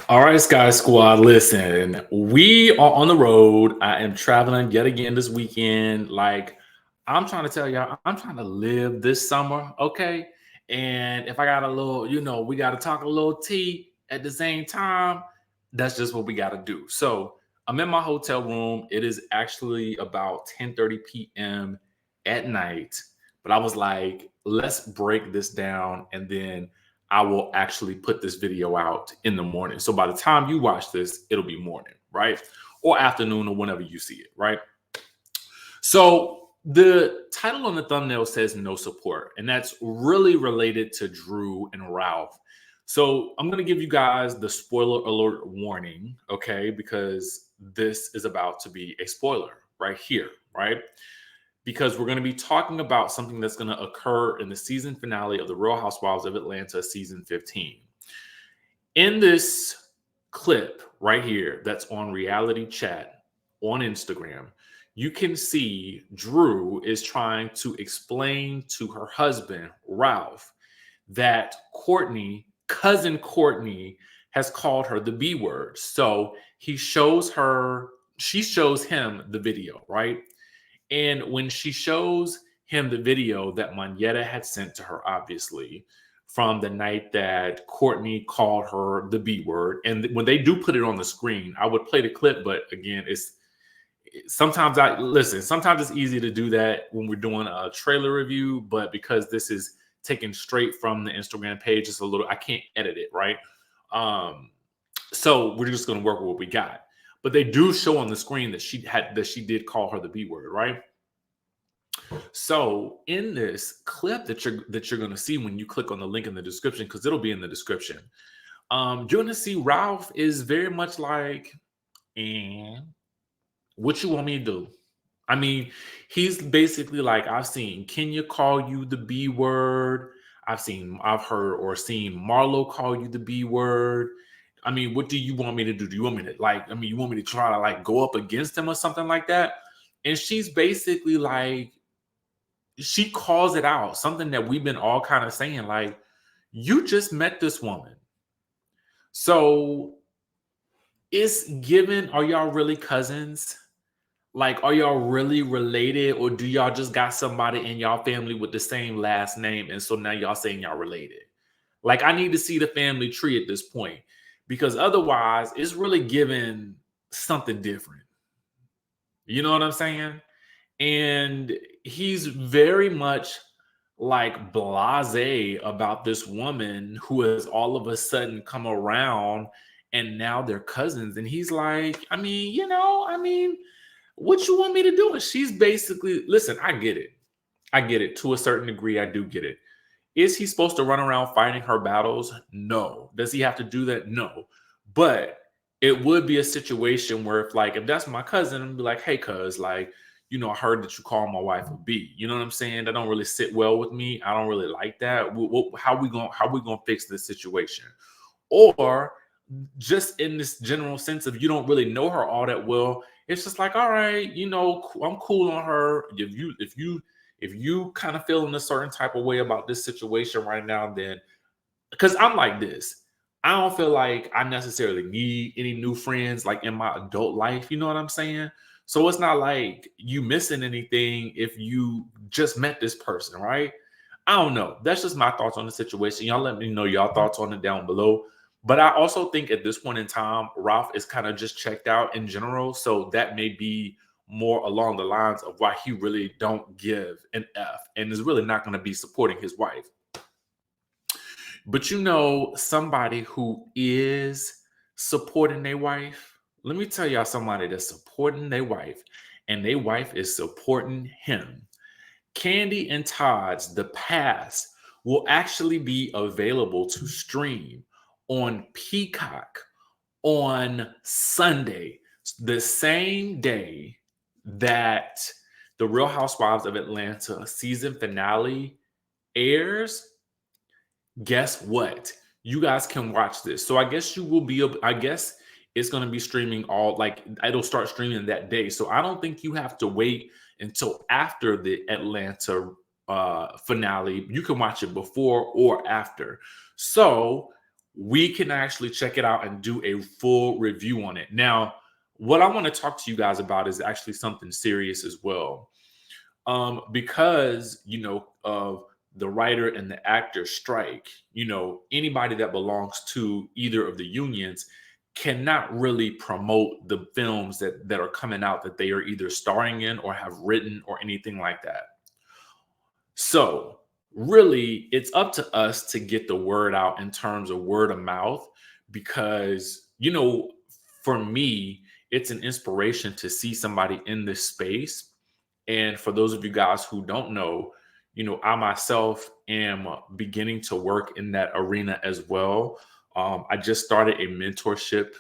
All right, Sky Squad, listen, we are on the road. I am traveling yet again this weekend. I'm trying to tell y'all, I'm trying to live this summer, okay? And if I got a little, we got to talk a little tea at the same time. That's just what we got to do. So I'm in my hotel room. It is actually about 10:30 p.m. at night. But I was like, let's break this down and then I will actually put this video out in the morning. So by the time you watch this, it'll be morning, right? Or afternoon or whenever you see it, right? So the title on the thumbnail says no support, and that's really related to Drew and Ralph. So I'm going to give you guys the spoiler alert warning, okay? Because this is about to be a spoiler right here, right? Because we're going to be talking about something that's going to occur in the season finale of The Real Housewives of Atlanta season 15. In this clip right here that's on Reality Chat on Instagram, you can see Drew is trying to explain to her husband, Ralph, that Courtney, cousin Courtney, has called her the B word. So she shows him the video, right? And when she shows him the video that Monyetta had sent to her, obviously, from the night that Courtney called her the B word, and when they do put it on the screen, I would play the clip, but again, sometimes it's easy to do that when we're doing a trailer review, but because this is taken straight from the Instagram page, I can't edit it, right? So we're just going to work with what we got. But they do show on the screen that she did call her the B word, right? So in this clip that you're going to see when you click on the link in the description, because it'll be in the description, you're going to see Ralph is very much like, and what you want me to do? I mean, he's basically like, I've seen Kenya call you the B word. I've heard or seen Marlo call you the B word. I mean, what do you want me to do? Do you want me to you want me to try to go up against him or something like that? And she's basically like, she calls it out, something that we've been all kind of saying, like, you just met this woman. So it's given, are y'all really cousins? Like, are y'all really related, or do y'all just got somebody in y'all family with the same last name? And so now y'all saying y'all related. Like, I need to see the family tree at this point, because otherwise it's really giving something different. You know what I'm saying? And he's very much like blasé about this woman who has all of a sudden come around and now they're cousins. And he's like, I mean, what you want me to do? And she's basically, listen, I get it to a certain degree. I do get it. Is he supposed to run around fighting her battles? No. Does he have to do that? No. But it would be a situation where if that's my cousin, I'd be like, hey, cuz, I heard that you call my wife a B. You know what I'm saying? That don't really sit well with me. I don't really like that. How we gonna fix this situation? Or just in this general sense of you don't really know her all that well. It's just like, all right, I'm cool on her. If you kind of feel in a certain type of way about this situation right now, then because I'm like this, I don't feel like I necessarily need any new friends in my adult life. You know what I'm saying? So it's not like you missing anything if you just met this person, right? I don't know. That's just my thoughts on the situation. Y'all let me know y'all thoughts on it down below. But I also think at this point in time, Ralph is kind of just checked out in general. So that may be more along the lines of why he really don't give an F and is really not going to be supporting his wife. But somebody who is supporting their wife, let me tell y'all somebody that's supporting their wife, and their wife is supporting him. Kandi and Todd's The Past will actually be available to stream on Peacock on Sunday, the same day that The Real Housewives of Atlanta season finale airs. Guess what? You guys can watch this. So I guess it's going to be streaming it'll start streaming that day. So I don't think you have to wait until after the Atlanta finale. You can watch it before or after. So we can actually check it out and do a full review on it. Now, what I want to talk to you guys about is actually something serious as well. Because, of the writer and the actor strike, anybody that belongs to either of the unions cannot really promote the films that are coming out that they are either starring in or have written or anything like that. So really, it's up to us to get the word out in terms of word of mouth, because, for me, it's an inspiration to see somebody in this space. And for those of you guys who don't know, I myself am beginning to work in that arena as well. I just started a mentorship,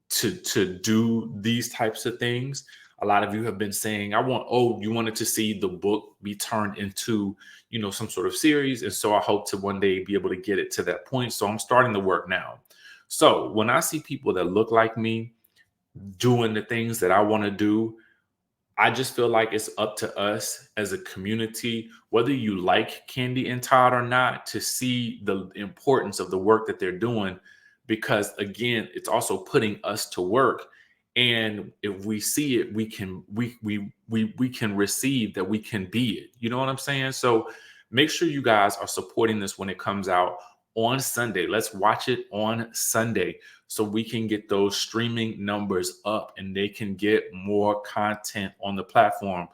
to do these types of things. A lot of you have been saying, you wanted to see the book be turned into, some sort of series. And so I hope to one day be able to get it to that point. So I'm starting the work now. So when I see people that look like me doing the things that I want to do, I just feel like it's up to us as a community, whether you like Candy and Todd or not, to see the importance of the work that they're doing, because again, it's also putting us to work. And if we see it, we can receive that, we can be it. You know what I'm saying? So make sure you guys are supporting this when it comes out on Sunday. Let's watch it on Sunday so we can get those streaming numbers up and they can get more content on the platform.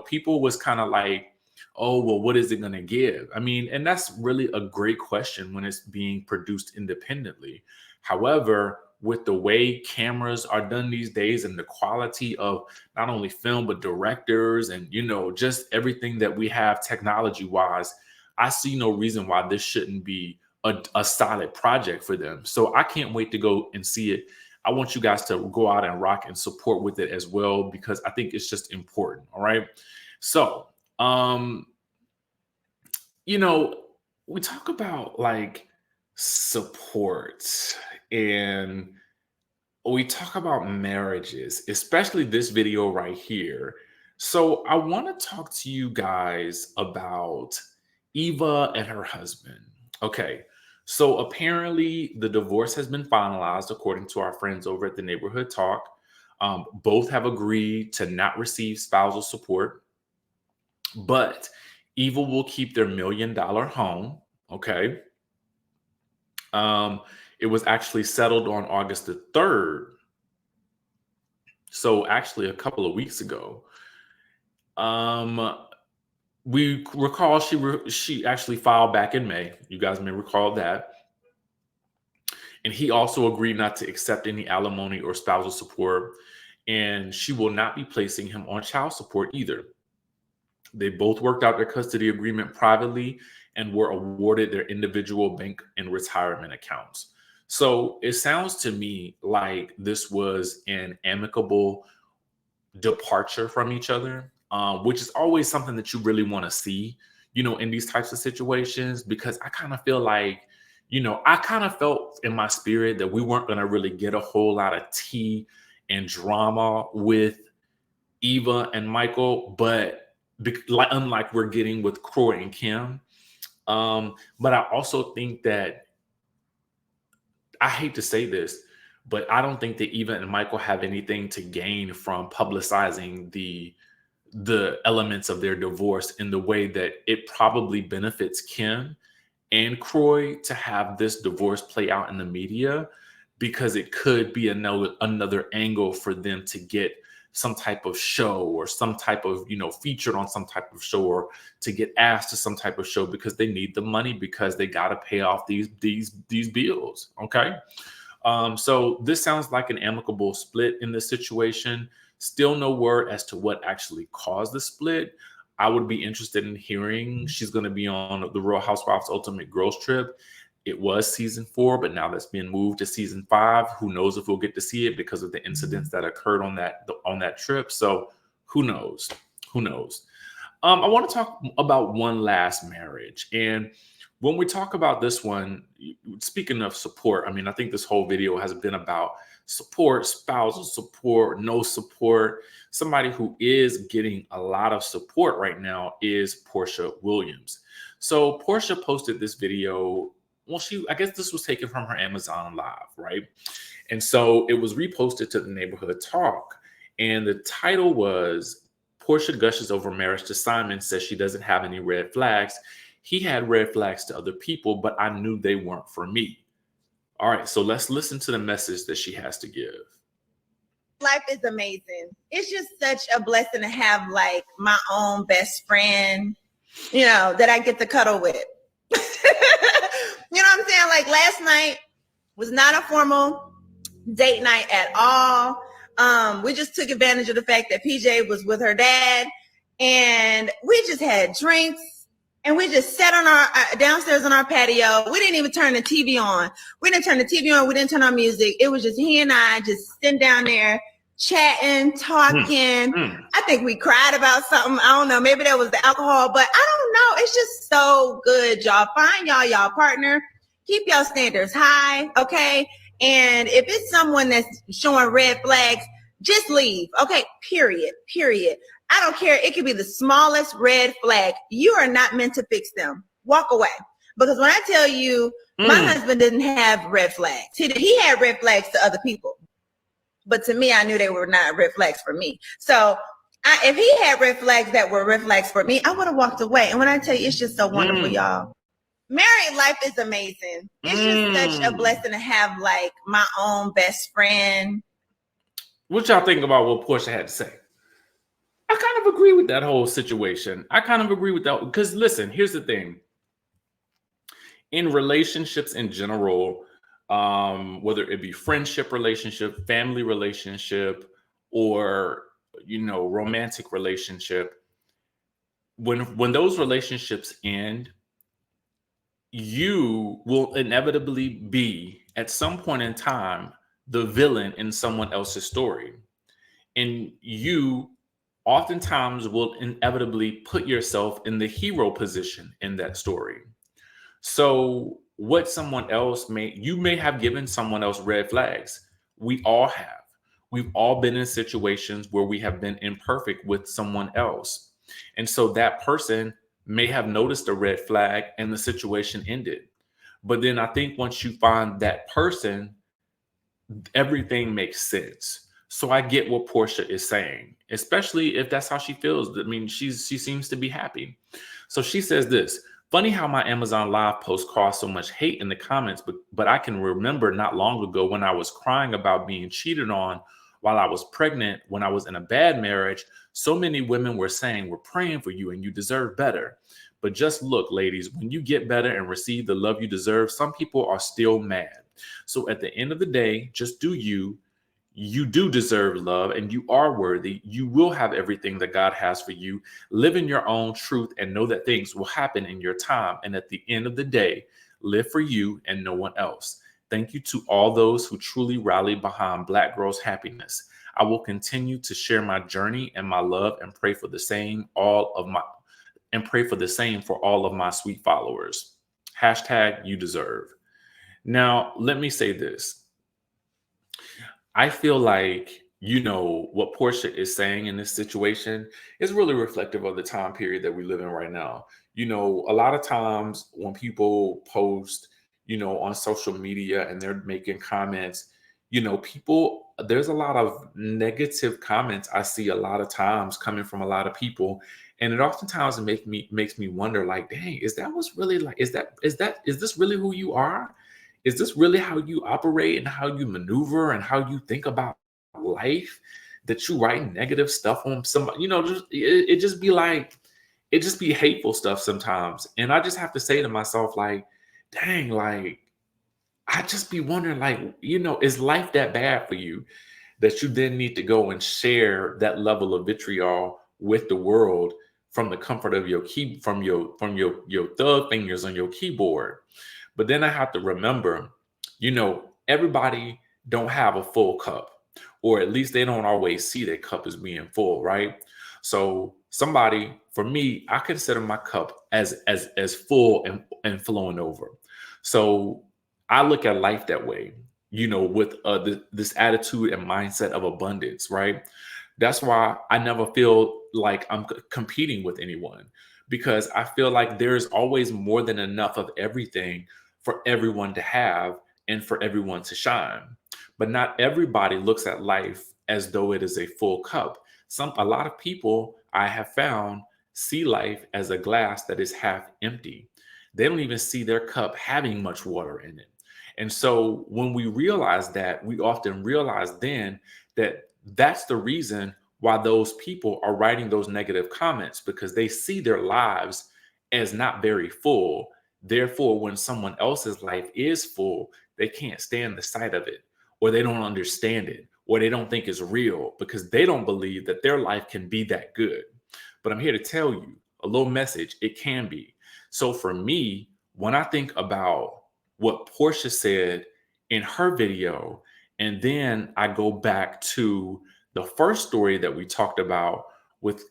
People was kind of like, oh, well, what is it going to give? I mean, and that's really a great question when it's being produced independently. However, with the way cameras are done these days and the quality of not only film, but directors and, just everything that we have technology wise, I see no reason why this shouldn't be a solid project for them. So I can't wait to go and see it. I want you guys to go out and rock and support with it as well, because I think it's just important. All right. So, we talk about like support, and we talk about marriages, especially this video right here. So I want to talk to you guys about Eva and her husband. Okay. So apparently the divorce has been finalized, according to our friends over at the Neighborhood Talk. Both have agreed to not receive spousal support, but Eva will keep their $1 million home. Okay. It was actually settled on August the 3rd. So actually a couple of weeks ago. We recall she actually filed back in May. You guys may recall that. And he also agreed not to accept any alimony or spousal support. And she will not be placing him on child support either. They both worked out their custody agreement privately and were awarded their individual bank and retirement accounts. So it sounds to me like this was an amicable departure from each other, which is always something that you really want to see, in these types of situations, because I kind of feel like, I kind of felt in my spirit that we weren't going to really get a whole lot of tea and drama with Eva and Michael, but unlike we're getting with Croy and Kim. But I also think that, I hate to say this, but I don't think that Eva and Michael have anything to gain from publicizing the elements of their divorce in the way that it probably benefits Kim and Croy to have this divorce play out in the media, because it could be another angle for them to get some type of show or some type of, featured on some type of show, or to get asked to some type of show, because they need the money, because they got to pay off these bills. Okay. So this sounds like an amicable split in this situation. Still no word as to what actually caused the split. I would be interested in hearing. She's going to be on the Real Housewives Ultimate Girls Trip. It was season 4, but now that's being moved to season 5. Who knows if we'll get to see it because of the incidents that occurred on that trip. So who knows? Who knows? I want to talk about one last marriage. And when we talk about this one, speaking of support, I mean, I think this whole video has been about support, spousal support, no support. Somebody who is getting a lot of support right now is Porsha Williams. So Porsha posted this video I guess this was taken from her Amazon Live, right? And so it was reposted to the Neighborhood Talk. And the title was Porsha gushes over marriage to Simon, says she doesn't have any red flags. He had red flags to other people, but I knew they weren't for me. All right, so let's listen to the message that she has to give. Life is amazing. It's just such a blessing to have like my own best friend, that I get to cuddle with. You know what I'm saying? Like last night was not a formal date night at all. We just took advantage of the fact that PJ was with her dad, and we just had drinks, and we just sat on our downstairs on our patio. We didn't even turn the TV on. We didn't turn the TV on. We didn't turn on music. It was just he and I just sitting down there chatting, talking. I think we cried about something. I don't know. Maybe that was the alcohol, but I don't know. It's just so good, y'all. Find y'all partner. Keep y'all standards high, okay? And if it's someone that's showing red flags, just leave. Okay, period. I don't care. It could be the smallest red flag. You are not meant to fix them. Walk away. Because when I tell you, my husband didn't have red flags. He had red flags to other people. But to me, I knew they were not red flags for me. So if he had red flags that were red flags for me, I would have walked away. And when I tell you, it's just so wonderful, y'all. Married life is amazing. It's just such a blessing to have like my own best friend. What y'all think about what Porsha had to say? I kind of agree with that whole situation. I kind of agree with that because listen, here's the thing. In relationships in general, whether it be friendship relationship, family relationship, or romantic relationship, when those relationships end, you will inevitably be at some point in time the villain in someone else's story, and you oftentimes will inevitably put yourself in the hero position in that story. So what you may have given someone else red flags. We all have. We've all been in situations where we have been imperfect with someone else. And so that person may have noticed a red flag and the situation ended. But then I think once you find that person, everything makes sense. So I get what Porsha is saying, especially if that's how she feels. I mean, she seems to be happy. So she says this: funny how my Amazon Live post caused so much hate in the comments, but I can remember not long ago when I was crying about being cheated on while I was pregnant, when I was in a bad marriage. So many women were saying, we're praying for you and you deserve better. But just look, ladies, when you get better and receive the love you deserve, some people are still mad. So at the end of the day, just do you. You do deserve love and you are worthy. You will have everything that God has for you. Live in your own truth and know that things will happen in your time. And at the end of the day, live for you and no one else. Thank you to all those who truly rallied behind Black girls' happiness. I will continue to share my journey and my love and pray for the same for all of my sweet followers. # you deserve. Now, let me say this. I feel like, what Porsha is saying in this situation is really reflective of the time period that we live in right now. A lot of times when people post, on social media and they're making comments, there's a lot of negative comments I see a lot of times coming from a lot of people. And it oftentimes makes me wonder, like, dang, is that what's really like, is this really who you are? Is this really how you operate and how you maneuver and how you think about life, that you write negative stuff on somebody? It just be hateful stuff sometimes. And I just have to say to myself, like, dang, like, I just be wondering, like, is life that bad for you that you then need to go and share that level of vitriol with the world from the comfort of your from your thumb fingers on your keyboard? But then I have to remember, everybody don't have a full cup, or at least they don't always see their cup as being full, right? So for me, I consider my cup as full and flowing over. So I look at life that way, with this attitude and mindset of abundance, right? That's why I never feel like I'm competing with anyone, because I feel like there's always more than enough of everything for everyone to have and for everyone to shine. But not everybody looks at life as though it is a full cup. A lot of people I have found see life as a glass that is half empty. They don't even see their cup having much water in it. And so when we realize that, we often realize then that that's the reason why those people are writing those negative comments, because they see their lives as not very full. Therefore, when someone else's life is full, they can't stand the sight of it, or they don't understand it, or they don't think it's real because they don't believe that their life can be that good. But I'm here to tell you a little message. It can be. So for me, when I think about what Porsha said in her video, and then I go back to the first story that we talked about with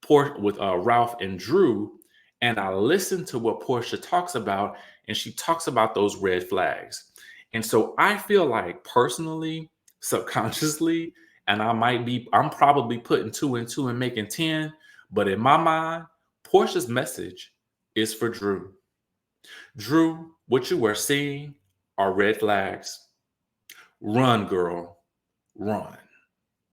Ralph and Drew, and I listen to what Porsha talks about, and she talks about those red flags. And so I feel like personally, subconsciously, and I'm probably putting 2 and 2 and making 10, but in my mind, Porsha's message is for Drew. Drew, what you are seeing are red flags. Run, girl, run.